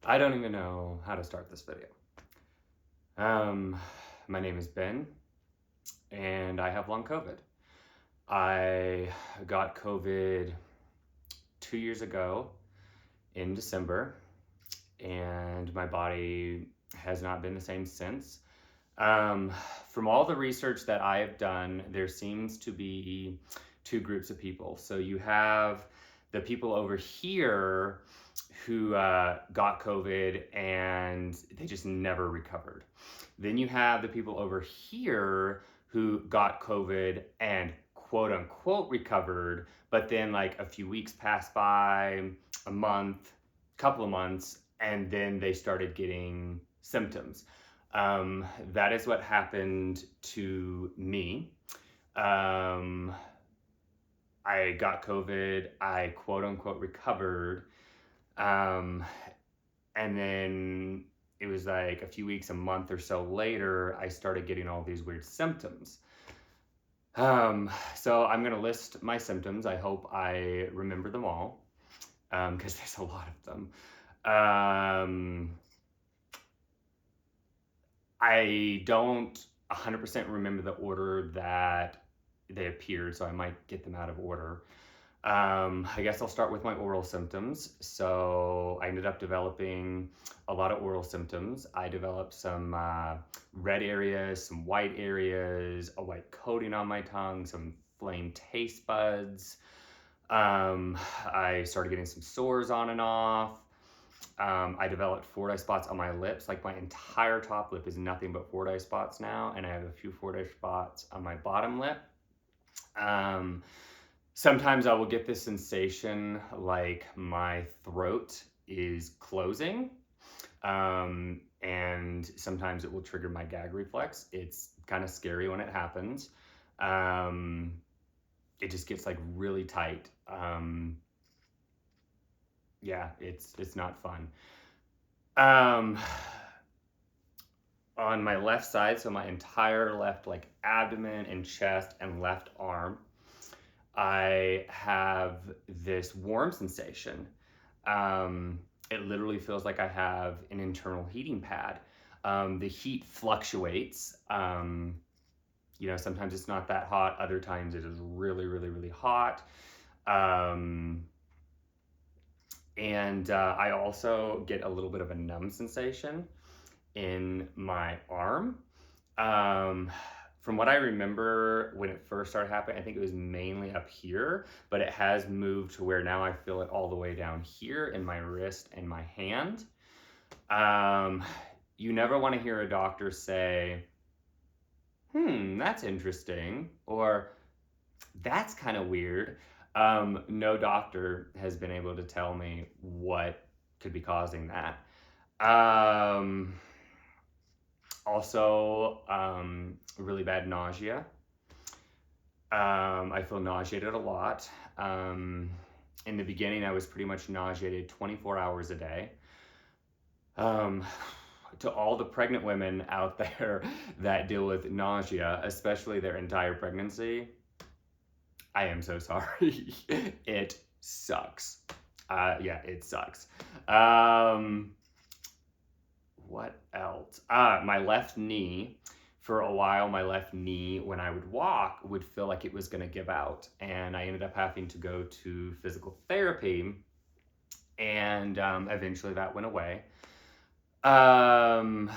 I don't even know how to start this video. Um, my name is Ben, and I have long COVID. I got COVID 2 years ago in December, and my body has not been the same since. Um, from all the research that I have done, there seems to be two groups of people. So you have the people over here who got COVID and they just never recovered. Then you have the people over here who got COVID and quote unquote recovered, but then like a few weeks passed by, a month, couple of months, and then they started getting symptoms. That is what happened to me. Um, I got COVID, I quote unquote recovered, um, and then it was like a few weeks, a month or so later, I started getting all these weird symptoms. So I'm gonna list my symptoms. I hope I remember them all, because there's a lot of them. I don't 100% remember the order that they appeared, so I might get them out of order. I guess I'll start with my oral symptoms. So I ended up developing a lot of oral symptoms. I developed some red areas, some white areas, a white coating on my tongue, some flame taste buds. I started getting some sores on and off. I developed Forti spots on my lips. Like my entire top lip is nothing but Forti spots now, and I have a few Forti spots on my bottom lip. Um, Sometimes I will get this sensation like my throat is closing, and sometimes it will trigger my gag reflex. It's kind of scary when it happens. Um, it just gets like really tight. Yeah, it's not fun. Um, on my left side, so my entire left like abdomen and chest and left arm, I have this warm sensation. It literally feels like I have an internal heating pad. The heat fluctuates. Sometimes it's not that hot, other times it is really, really, really hot. Um, and I also get a little bit of a numb sensation in my arm. Um, from what I remember when it first started happening, I think it was mainly up here, but it has moved to where now I feel it all the way down here in my wrist and my hand. Um, you never want to hear a doctor say, that's interesting, or that's kind of weird. No doctor has been able to tell me what could be causing that. Um, Also, really bad nausea. I feel nauseated a lot. In the beginning, I was pretty much nauseated 24 hours a day. Um, to all the pregnant women out there that deal with nausea, especially their entire pregnancy, I am so sorry. It sucks. Yeah, it sucks. What else? My left knee. For a while, my left knee, when I would walk, would feel like it was going to give out. And I ended up having to go to physical therapy. And eventually that went away. Um,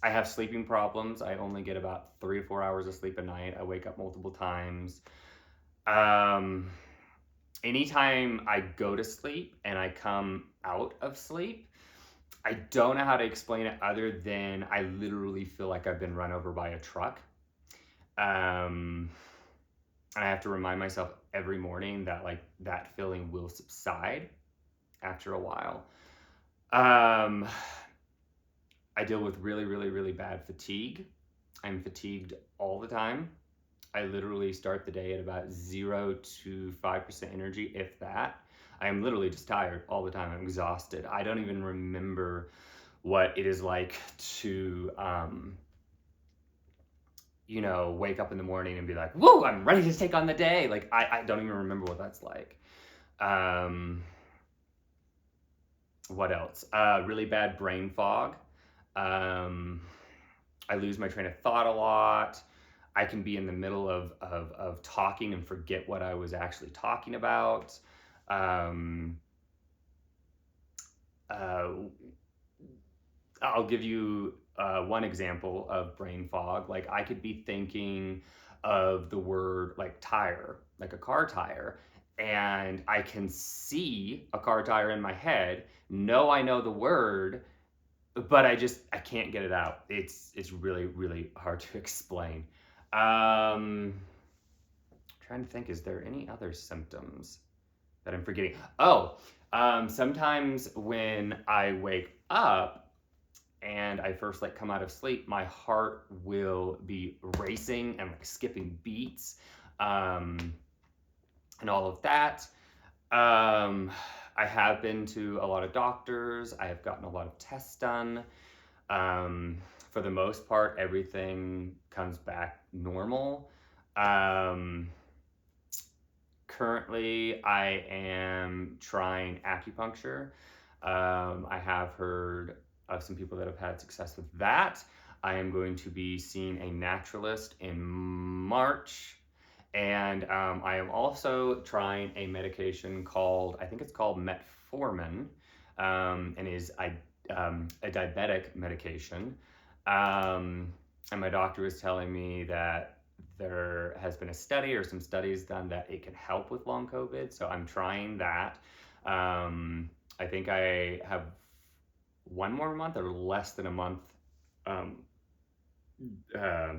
I have sleeping problems. I only get about 3 or 4 hours of sleep a night. I wake up multiple times. Um, Anytime I go to sleep and I come out of sleep, I don't know how to explain it other than I literally feel like I've been run over by a truck. And I have to remind myself every morning that like that feeling will subside after a while. Um, I deal with really, really, really bad fatigue. I'm fatigued all the time. I literally start the day at about 0 to 5% energy, if that. I am literally just tired all the time. I'm exhausted. I don't even remember what it is like to, wake up in the morning and be like, whoa, I'm ready to take on the day. Like, I don't even remember what that's like. Um, What else? Really bad brain fog. Um, I lose my train of thought a lot. I can be in the middle of talking and forget what I was actually talking about. Um, uh, I'll give you one example of brain fog. Like I could be thinking of the word like tire, like a car tire, and I can see a car tire in my head. Know I know the word, but I can't get it out. It's really really hard to explain. Trying to think, is there any other symptoms that I'm forgetting? Oh, sometimes when I wake up and I first like come out of sleep, my heart will be racing and like skipping beats, um, and all of that. Um, I have been to a lot of doctors. I have gotten a lot of tests done. Um, for the most part, everything comes back normal. Um, Currently, I am trying acupuncture. I have heard of some people that have had success with that. I am going to be seeing a naturalist in March. And I am also trying a medication called, I think it's called metformin, and is a diabetic medication. And my doctor was telling me that there has been a study or some studies done that it can help with long COVID. So I'm trying that. I think I have one more month or less than a month um, uh,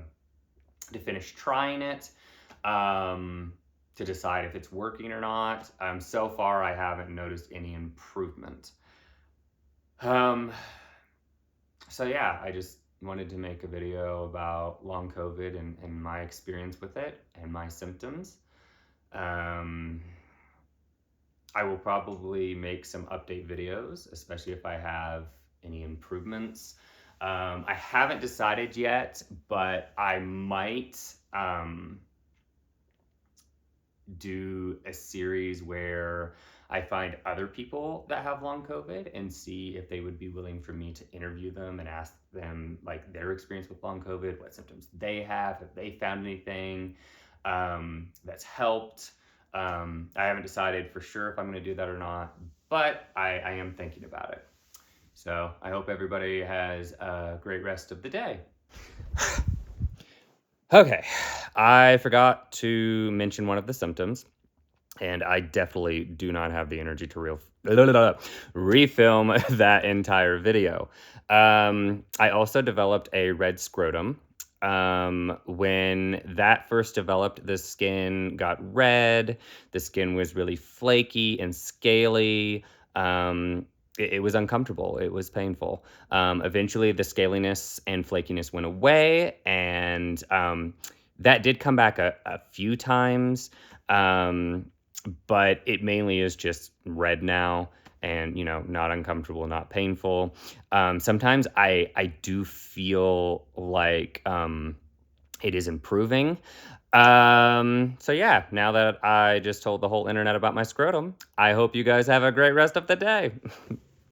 to finish trying it, to decide if it's working or not. So far, I haven't noticed any improvement. Um, so yeah, I just wanted to make a video about long COVID and my experience with it and my symptoms. Um, I will probably make some update videos, especially if I have any improvements. I haven't decided yet, but I might do a series where I find other people that have long COVID and see if they would be willing for me to interview them and ask them like their experience with long COVID, what symptoms they have they found anything that's helped. I haven't decided for sure if I'm going to do that or not, but I am thinking about it. So I hope everybody has a great rest of the day. Okay, I forgot to mention one of the symptoms, and I definitely do not have the energy to refilm that entire video. I also developed a red scrotum. When that first developed, the skin got red, the skin was really flaky and scaly. It was uncomfortable. It was painful. Eventually, the scaliness and flakiness went away, and that did come back a few times, but it mainly is just red now, and not uncomfortable, not painful. Sometimes I do feel like it is improving. So yeah, now that I just told the whole internet about my scrotum, I hope you guys have a great rest of the day.